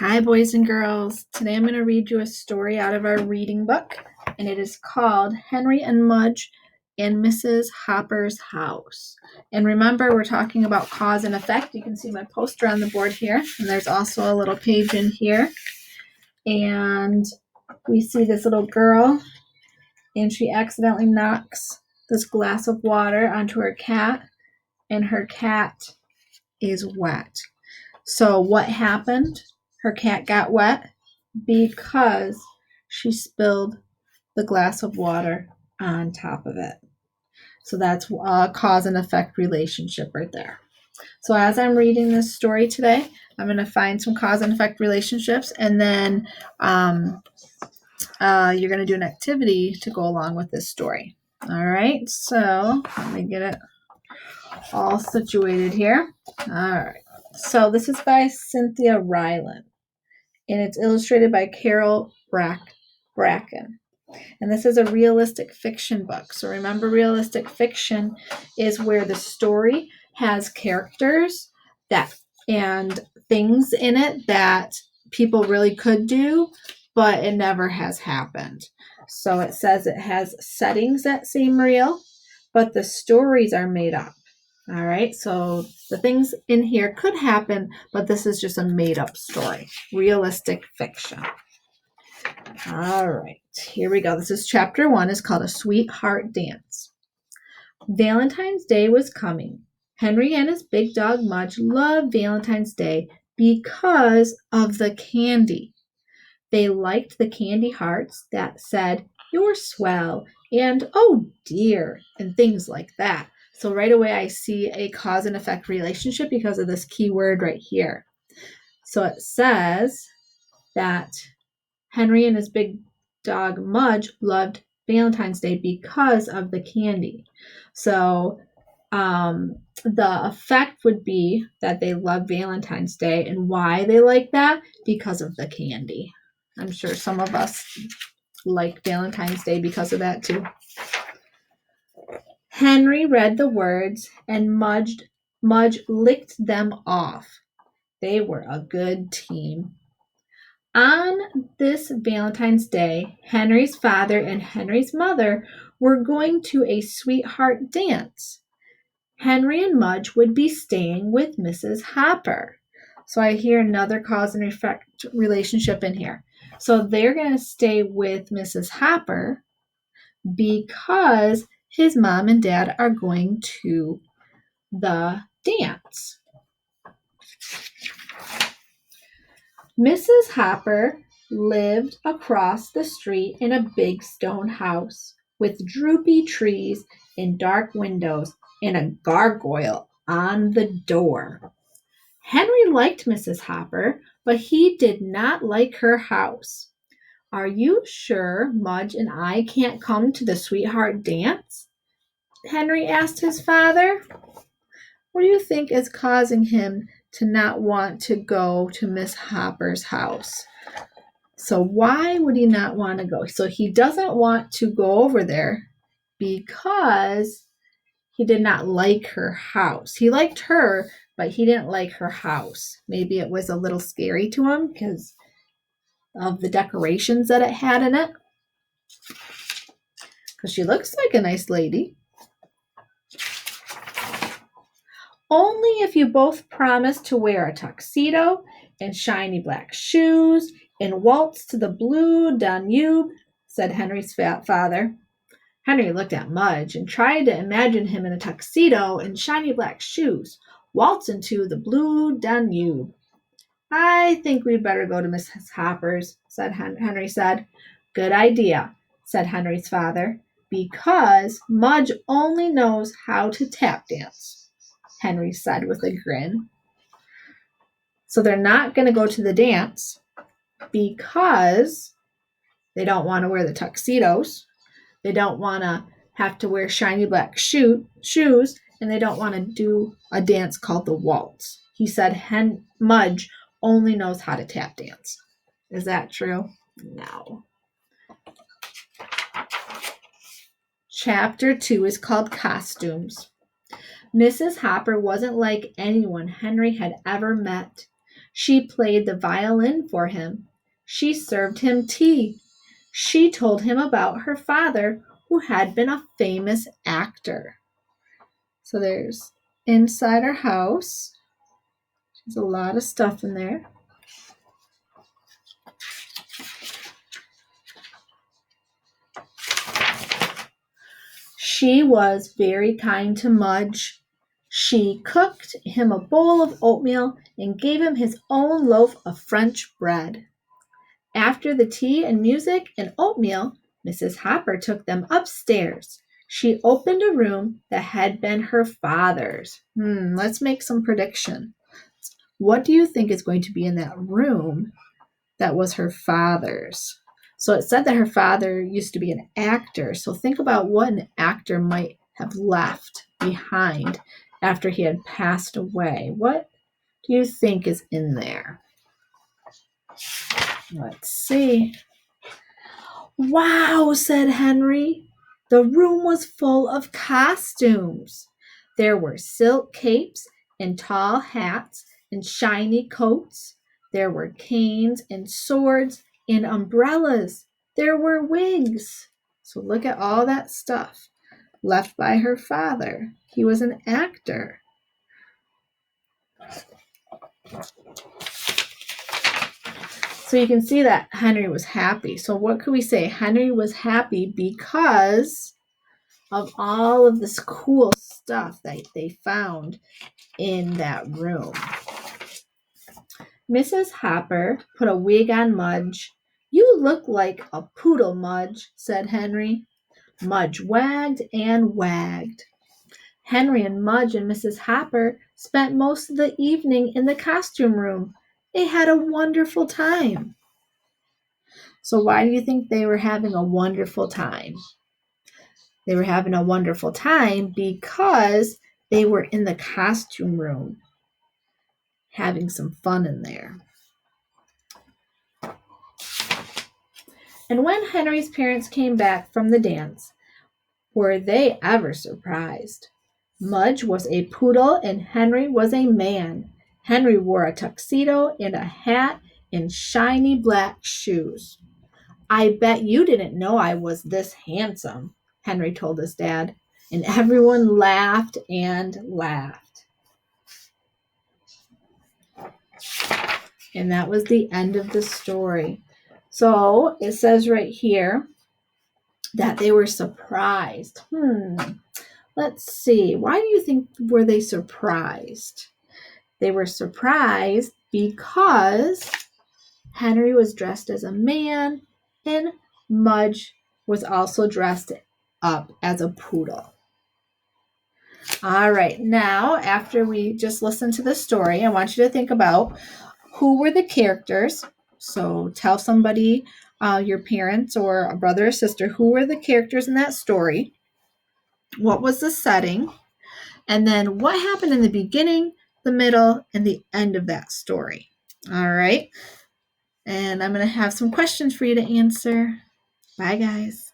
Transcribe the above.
Hi, boys and girls. Today I'm going to read you a story out of our reading book, and it is called Henry and Mudge and Mrs. Hopper's House. And remember, we're talking about cause and effect. You can see my poster on the board here, and there's also a little page in here. And we see this little girl, and she accidentally knocks this glass of water onto her cat, and her cat is wet. So what happened? Her cat got wet because she spilled the glass of water on top of it. So that's a cause and effect relationship right there. So as I'm reading this story today, I'm going to find some cause and effect relationships, and then you're going to do an activity to go along with this story. All right, so let me get it all situated here. All right, so this is by Cynthia Ryland, and it's illustrated by Carol Bracken. And this is a realistic fiction book. So remember, realistic fiction is where the story has characters and things in it that people really could do, but it never has happened. So it says it has settings that seem real, but the stories are made up. All right, so the things in here could happen, but this is just a made-up story. Realistic fiction. All right, here we go. This is chapter 1. It's called A Sweetheart Dance. Valentine's Day was coming. Henry and his big dog Mudge loved Valentine's Day because of the candy. They liked the candy hearts that said, "You're swell," and "Oh dear," and things like that. So right away I see a cause and effect relationship because of this key word right here. So it says that Henry and his big dog Mudge loved Valentine's Day because of the candy. So the effect would be that they love Valentine's Day, and why they like that? Because of the candy. I'm sure some of us like Valentine's Day because of that too. Henry read the words, and Mudge licked them off. They were a good team. On this Valentine's Day, Henry's father and Henry's mother were going to a sweetheart dance. Henry and Mudge would be staying with Mrs. Hopper. So I hear another cause and effect relationship in here. So they're going to stay with Mrs. Hopper because his mom and dad are going to the dance. Mrs. Hopper lived across the street in a big stone house with droopy trees and dark windows and a gargoyle on the door. Henry liked Mrs. Hopper, but he did not like her house. "Are you sure Mudge and I can't come to the sweetheart dance?" Henry asked his father. What do you think is causing him to not want to go to Miss Hopper's house? So why would he not want to go? So he doesn't want to go over there because he did not like her house. He liked her, but he didn't like her house. Maybe it was a little scary to him because of the decorations that it had in it. Because she looks like a nice lady. "Only if you both promise to wear a tuxedo and shiny black shoes and waltz to the blue Danube," said Henry's father. Henry looked at Mudge and tried to imagine him in a tuxedo and shiny black shoes, waltzing to the blue Danube. "I think we'd better go to Mrs. Hopper's," Henry said. "Good idea," said Henry's father, "because Mudge only knows how to tap dance," Henry said with a grin. So they're not going to go to the dance because they don't want to wear the tuxedos. They don't want to have to wear shiny black shoes, and they don't want to do a dance called the waltz. He said Mudge only knows how to tap dance. Is that true? No. Chapter 2 is called Costumes. Mrs. Hopper wasn't like anyone Henry had ever met. She played the violin for him. She served him tea. She told him about her father, who had been a famous actor. So there's inside her house. There's a lot of stuff in there. She was very kind to Mudge. She cooked him a bowl of oatmeal and gave him his own loaf of French bread. After the tea and music and oatmeal, Mrs. Hopper took them upstairs. She opened a room that had been her father's. Let's make some prediction. What do you think is going to be in that room that was her father's? So it said that her father used to be an actor. So think about what an actor might have left behind after he had passed away. What do you think is in there? Let's see. Wow, said Henry. The room was full of costumes. There were silk capes and tall hats and shiny coats. There were canes and swords and umbrellas. There were wigs. So look at all that stuff left by her father. He was an actor. So you can see that Henry was happy. So what could we say? Henry was happy because of all of this cool stuff that they found in that room. Mrs. Hopper put a wig on Mudge. You look like a poodle, Mudge, said Henry. Mudge wagged and wagged. Henry and Mudge and Mrs. Hopper spent most of the evening in the costume room. They had a wonderful time. So why do you think they were having a wonderful time? They were having a wonderful time because they were in the costume room, having some fun in there. And when Henry's parents came back from the dance, were they ever surprised? Mudge was a poodle and Henry was a man. Henry wore a tuxedo and a hat and shiny black shoes. I bet you didn't know I was this handsome, Henry told his dad, and everyone laughed and laughed. And that was the end of the story. So it says right here that they were surprised. Let's see. Why do you think were they surprised? They were surprised because Henry was dressed as a man and Mudge was also dressed up as a poodle. All right, now after we just listened to the story, I want you to think about who were the characters. So tell somebody, your parents or a brother or sister, who were the characters in that story? What was the setting? And then what happened in the beginning, the middle, and the end of that story? All right. And I'm going to have some questions for you to answer. Bye, guys.